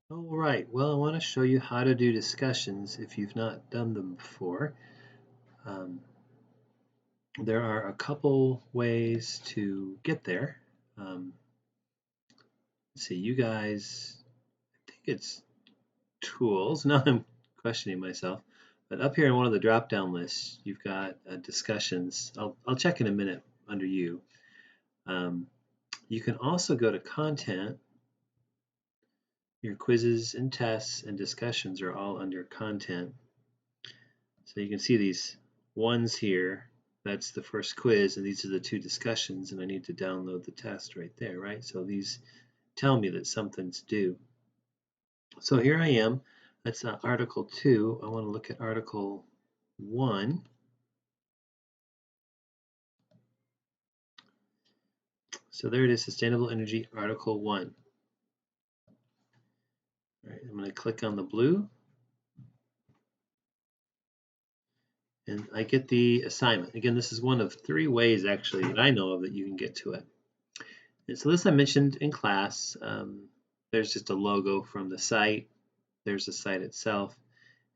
All right, well, I want to show you how to do discussions if you've not done them before. Um, there are a couple ways to get there. Um, let's see, you guys, I think it's tools. Now I'm questioning myself. But up here in one of the drop-down lists, you've got discussions. I'll check in a minute under you. Um, you can also go to content. Your quizzes and tests and discussions are all under content. So you can see these ones here. That's the first quiz, and these are the two discussions, and I need to download the test right there, right? So these tell me that something's due. So here I am. That's Article 2. I want to look at Article 1. So there it is, Sustainable Energy, Article 1. All right, I'm going to click on the blue, and I get the assignment. Again, this is one of 3 ways, actually, that I know of that you can get to it. And so this I mentioned in class. There's just a logo from the site. There's the site itself.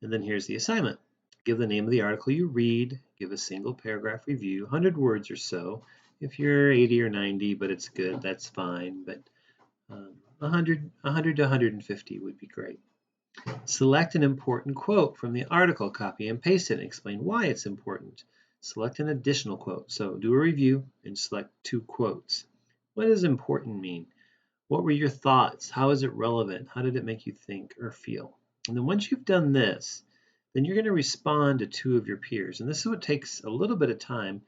And then here's the assignment. Give the name of the article you read. Give a single paragraph review, 100 words or so. If you're 80 or 90, but it's good, that's fine. But 100 to 150 would be great. Select an important quote from the article, copy and paste it, and explain why it's important. Select an additional quote. So do a review and select 2 quotes. What does important mean? What were your thoughts? How is it relevant? How did it make you think or feel? And then once you've done this, then you're going to respond to 2 of your peers. And this is what takes a little bit of time.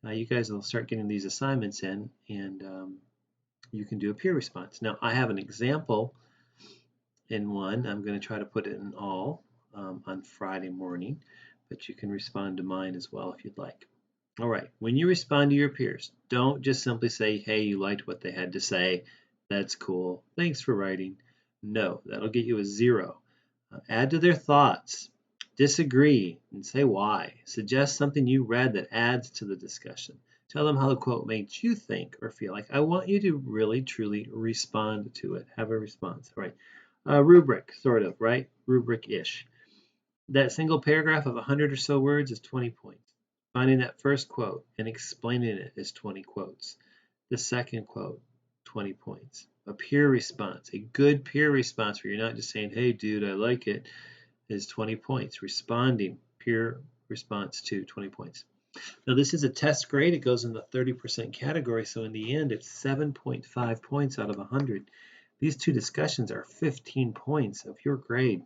You guys will start getting these assignments in, and you can do a peer response. Now, I have an example in one. I'm going to try to put it in all on Friday morning, but you can respond to mine as well if you'd like. All right, when you respond to your peers, don't just simply say, hey, you liked what they had to say. That's cool. Thanks for writing. No, that'll get you a 0. Add to their thoughts. Disagree and say why. Suggest something you read that adds to the discussion. Tell them how the quote makes you think or feel. Like, I want you to really, truly respond to it. Have a response. All right. Rubric, sort of, right? Rubric-ish. That single paragraph of 100 or so words is 20 points. Finding that first quote and explaining it is 20 quotes. The second quote, 20 points. A peer response, a good peer response where you're not just saying, hey, dude, I like it, is 20 points. Responding, peer response to 20 points. Now, this is a test grade. It goes in the 30% category. So in the end, it's 7.5 points out of 100. These 2 discussions are 15 points of your grade.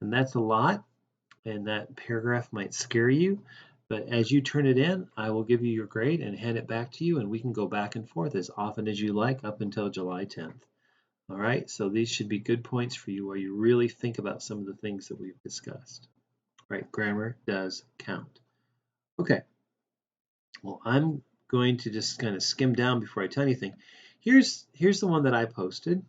And that's a lot. And that paragraph might scare you. But as you turn it in, I will give you your grade and hand it back to you. And we can go back and forth as often as you like up until July 10th. All right, so these should be good points for you while you really think about some of the things that we've discussed. Right, grammar does count. Okay, well, I'm going to just kind of skim down before I tell anything. Here's the one that I posted.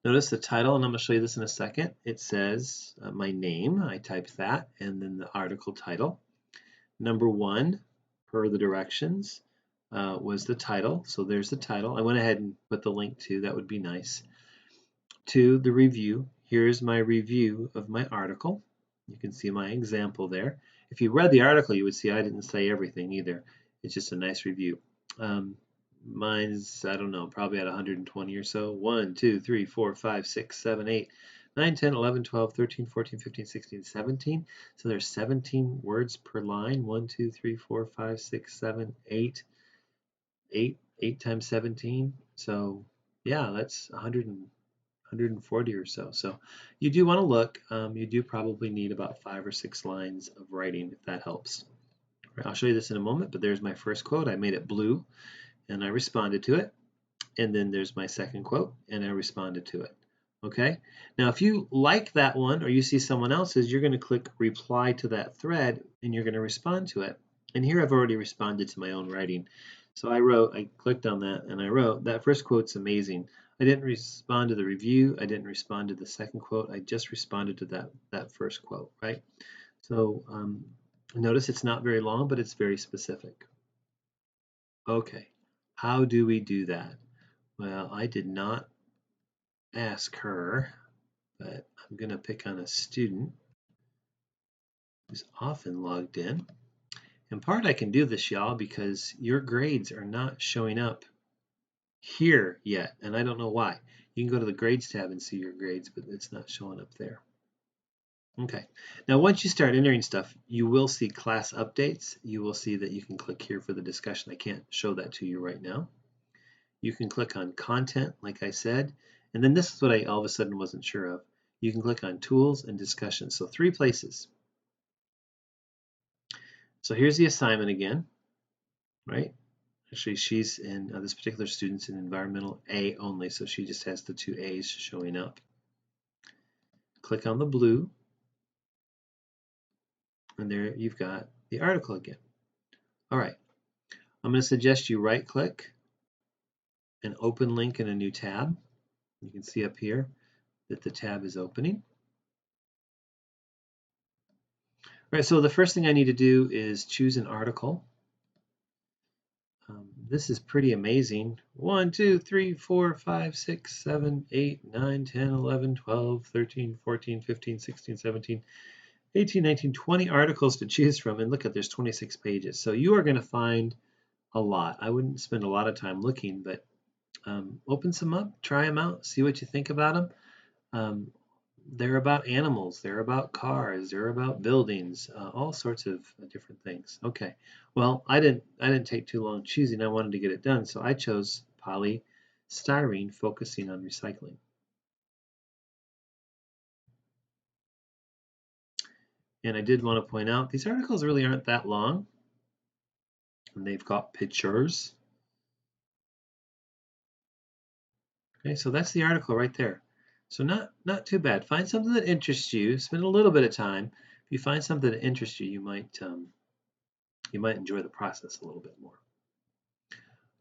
Notice the title, and I'm going to show you this in a second. It says my name. I typed that, and then the article title. Number 1, per the directions, was the title. So there's the title. I went ahead and put the link to. That would be nice. 2, the review. Here's my review of my article. You can see my example there. If you read the article, you would see I didn't say everything either. It's just a nice review. Mine's, I don't know, probably at 120 or so. 1, 2, 3, 4, 5, 6, 7, 8, 9, 10, 11, 12, 13, 14, 15, 16, 17. So there's 17 words per line. 1, 2, 3, 4, 5, 6, 7, 8. 8 times 17. So yeah, that's 140 or so. So you do want to look. You do probably need about 5 or 6 lines of writing if that helps. I'll show you this in a moment, but there's my first quote. I made it blue and I responded to it. And then there's my second quote and I responded to it. Okay, now if you like that one or you see someone else's, you're going to click reply to that thread and you're going to respond to it. And here I've already responded to my own writing. So I clicked on that and I wrote, that first quote's amazing. I didn't respond to the review. I didn't respond to the second quote. I just responded to that first quote, right? So notice it's not very long, but it's very specific. Okay, how do we do that? Well, I did not ask her, but I'm going to pick on a student who's often logged in. In part, I can do this, y'all, because your grades are not showing up here yet, and I don't know why. You can go to the grades tab and see your grades, but it's not showing up there. Okay, now once you start entering stuff, you will see class updates. You will see that you can click here for the discussion. I can't show that to you right now. You can click on content, like I said, and then this is what I all of a sudden wasn't sure of. You can click on tools and discussion. So 3 places. So here's the assignment again, right? Actually, she's in, this particular student's in environmental A only, so she just has the 2 A's showing up. Click on the blue, and there you've got the article again. All right, I'm going to suggest you right-click and open link in a new tab. You can see up here that the tab is opening. All right, so the first thing I need to do is choose an article. This is pretty amazing. 1, 2, 3, 4, 5, 6, 7, 8, 9, 10, 11, 12, 13, 14, 15, 16, 17, 18, 19, 20 articles to choose from. And look at, there's 26 pages. So you are going to find a lot. I wouldn't spend a lot of time looking, but open some up, try them out, see what you think about them. They're about animals, they're about cars, they're about buildings, all sorts of different things. Okay, well, I didn't take too long choosing. I wanted to get it done, so I chose polystyrene, focusing on recycling. And I did want to point out these articles really aren't that long, and they've got pictures. Okay, so that's the article right there. So not too bad. Find something that interests you. Spend a little bit of time. If you find something that interests you, you might enjoy the process a little bit more.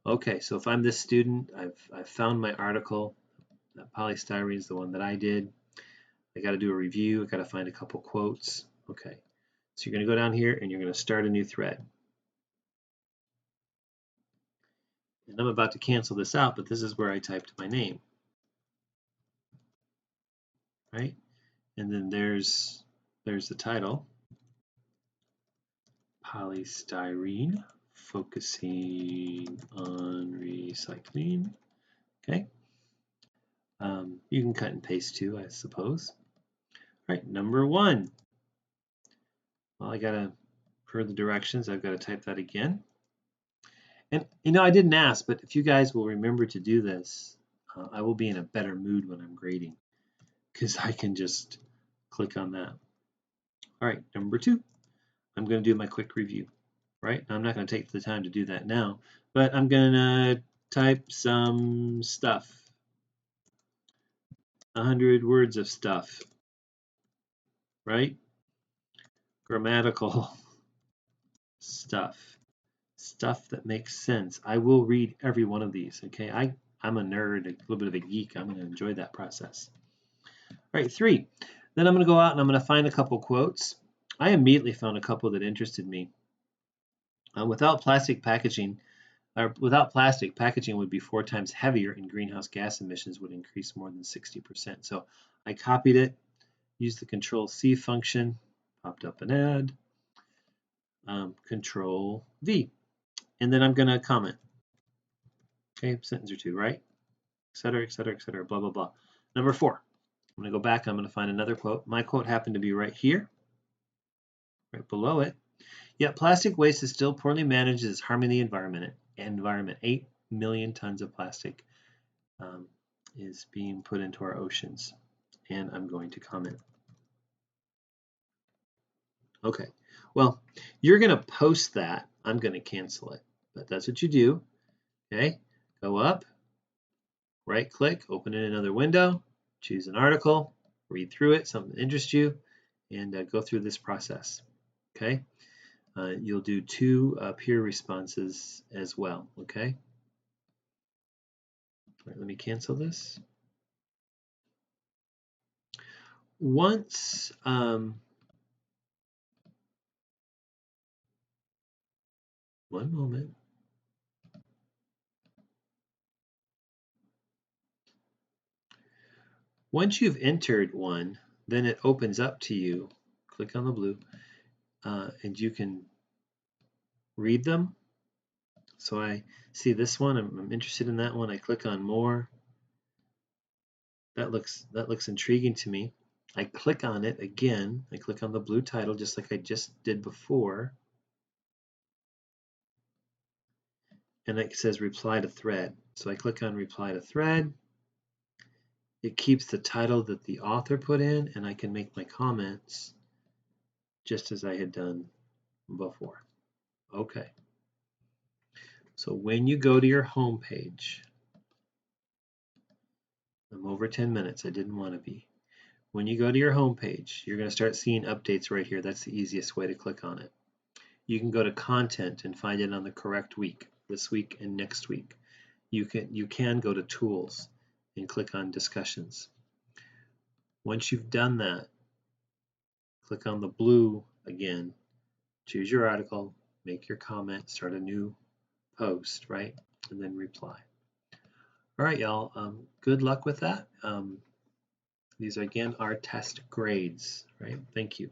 Okay, so if I'm this student, I've found my article. Polystyrene is the one that I did. I got to do a review. I got to find a couple quotes. Okay, so you're going to go down here and you're going to start a new thread. And I'm about to cancel this out, but this is where I typed my name, right? And then there's the title, polystyrene, focusing on recycling. Okay. You can cut and paste too, I suppose. All right, number 1. Well, I gotta, per the directions, I've got to type that again. And I didn't ask, but if you guys will remember to do this, I will be in a better mood when I'm grading because I can just click on that. All right, number 2, I'm going to do my quick review. Right, now, I'm not going to take the time to do that now, but I'm going to type some stuff. 100 words of stuff, right? Grammatical stuff that makes sense. I will read every one of these, okay? I'm a nerd, a little bit of a geek. I'm going to enjoy that process. All right, 3. Then I'm going to go out and I'm going to find a couple quotes. I immediately found a couple that interested me. Without plastic, packaging would be 4 times heavier and greenhouse gas emissions would increase more than 60%. So I copied it, used the Control-C function, popped up an ad, Control-V. And then I'm going to comment. Okay, sentence or 2, right? Et cetera, et cetera, et cetera, blah, blah, blah. Number 4, I'm going to go back. I'm going to find another quote. My quote happened to be right here, right below it. Yet plastic waste is still poorly managed as harming the environment. 8 million tons of plastic is being put into our oceans. And I'm going to comment. Okay, well, you're going to post that. I'm going to cancel it, but that's what you do. Okay, go up, right click, open in another window, choose an article, read through it, something that interests you, and go through this process. Okay, you'll do 2 peer responses as well. Okay, all right, let me cancel this. Once one moment. Once you've entered one, then it opens up to you. Click on the blue, and you can read them. So I see this one, I'm interested in that one. I click on more. That looks intriguing to me. I click on it again. I click on the blue title just like I just did before. And it says reply to thread. So I click on reply to thread. It keeps the title that the author put in, and I can make my comments just as I had done before. Okay. So when you go to your home page, I'm over 10 minutes. I didn't want to be. When you go to your home page, you're going to start seeing updates right here. That's the easiest way to click on it. You can go to content and find it on the correct week, this week and next week. You can go to tools and click on discussions. Once you've done that, click on the blue again, choose your article, make your comment, start a new post, right? And then reply. All right, y'all, good luck with that. These again are test grades, right? Thank you.